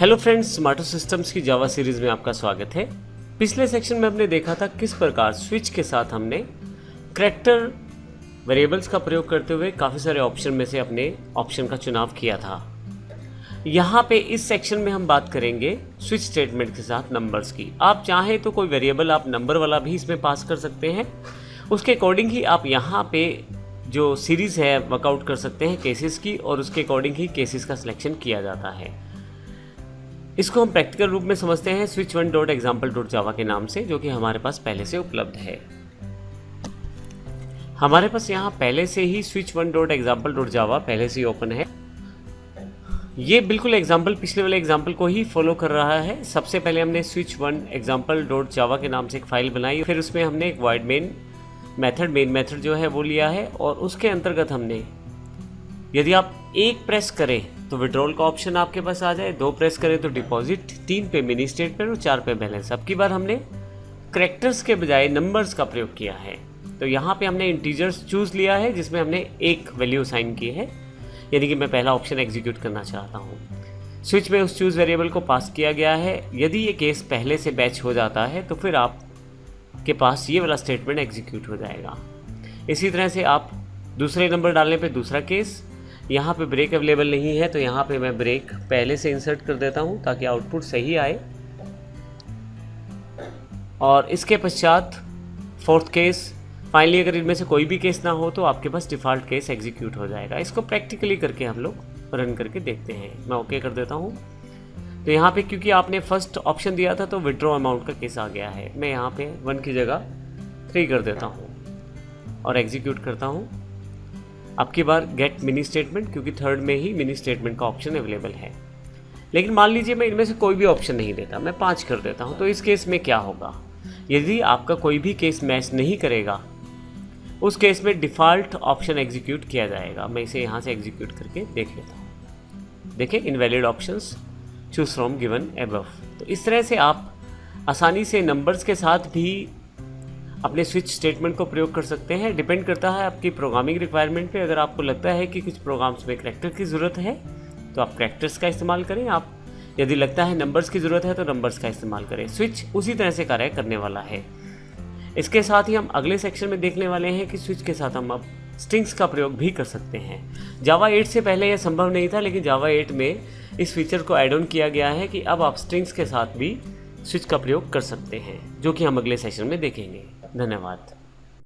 Hello friends, स्मार्टो systems की जावा series में आपका स्वागत है। पिछले सेक्शन में हमने देखा था किस प्रकार स्विच के साथ हमने करैक्टर वेरिएबल्स का प्रयोग करते हुए काफ़ी सारे ऑप्शन में से अपने ऑप्शन का चुनाव किया था। यहाँ पे इस सेक्शन में हम बात करेंगे स्विच स्टेटमेंट के साथ नंबर्स की। आप चाहें तो कोई वेरिएबल आप नंबर वाला भी इसमें पास कर सकते हैं, उसके अकॉर्डिंग ही आप यहाँ पे जो सीरीज़ है वर्कआउट कर सकते हैं केसेस की, और उसके अकॉर्डिंग ही केसेस का सिलेक्शन किया जाता है। इसको हम प्रैक्टिकल रूप में समझते हैं switch1.example.java के नाम से, जो कि हमारे पास पहले से उपलब्ध है। हमारे पास यहाँ पहले से ही switch1.example.java पहले से ही ओपन है। ये बिल्कुल एग्जाम्पल पिछले वाले एग्जाम्पल को ही फॉलो कर रहा है। सबसे पहले हमने switch1example.java के नाम से एक फाइल बनाई, फिर उसमें हमने एक void मेन मेथड जो है वो लिया है, और उसके अंतर्गत हमने, यदि आप 1 प्रेस करें तो विड्रॉल का ऑप्शन आपके पास आ जाए, 2 प्रेस करें तो डिपॉजिट, 3 पे मिनी स्टेटमेंट और 4 पे बैलेंस। अब की बार हमने करैक्टर्स के बजाय नंबर्स का प्रयोग किया है। तो यहाँ पे हमने इंटीजर्स चूज़ लिया है, जिसमें हमने एक वैल्यू असाइन की है, यानी कि मैं पहला ऑप्शन एग्जीक्यूट करना चाहता हूँ। स्विच में उस चूज़ वेरिएबल को पास किया गया है। यदि ये केस पहले से बैच हो जाता है तो फिर आप के पास ये वाला स्टेटमेंट एग्जीक्यूट हो जाएगा। इसी तरह से आप दूसरे नंबर डालने पे दूसरा केस, यहाँ पे ब्रेक अवेलेबल नहीं है तो यहाँ पे मैं ब्रेक पहले से इंसर्ट कर देता हूँ ताकि आउटपुट सही आए। और इसके पश्चात फोर्थ केस, फाइनली अगर इनमें से कोई भी केस ना हो तो आपके पास डिफ़ॉल्ट केस एग्जीक्यूट हो जाएगा। इसको प्रैक्टिकली करके हम लोग रन करके देखते हैं। मैं ओके कर देता हूँ। तो यहाँ पे क्योंकि आपने फर्स्ट ऑप्शन दिया था तो विड्रॉ अमाउंट का केस आ गया है। मैं यहाँ पे 1 की जगह 3 कर देता हूँ और एग्जीक्यूट करता हूँ। अब की बार गेट मिनी स्टेटमेंट, क्योंकि थर्ड में ही मिनी स्टेटमेंट का ऑप्शन अवेलेबल है। लेकिन मान लीजिए मैं इनमें से कोई भी ऑप्शन नहीं देता, मैं 5 कर देता हूँ। तो इस केस में क्या होगा? यदि आपका कोई भी केस मैच नहीं करेगा, उस केस में डिफ़ॉल्ट ऑप्शन एग्जीक्यूट किया जाएगा। मैं इसे यहाँ से एग्जीक्यूट करके देख लेता हूँ। देखिए, invalid options choose from given above. तो इस तरह से आप आसानी से नंबर्स के साथ भी अपने स्विच स्टेटमेंट को प्रयोग कर सकते हैं। डिपेंड करता है आपकी प्रोग्रामिंग रिक्वायरमेंट पे। अगर आपको लगता है कि कुछ प्रोग्राम्स में करैक्टर की ज़रूरत है तो आप करैक्टर्स का इस्तेमाल करें। आप यदि लगता है नंबर्स की ज़रूरत है तो नंबर्स का इस्तेमाल करें। स्विच उसी तरह से कार्य करने वाला है। इसके साथ ही हम अगले सेक्शन में देखने वाले हैं कि स्विच के साथ हम अब स्ट्रिंग्स का प्रयोग भी कर सकते हैं। जावा 8 से पहले यह संभव नहीं था, लेकिन जावा 8 में इस फीचर को ऐड ऑन किया गया है कि अब आप स्ट्रिंग्स के साथ भी स्विच का प्रयोग कर सकते हैं, जो कि हम अगले सेशन में देखेंगे। धन्यवाद।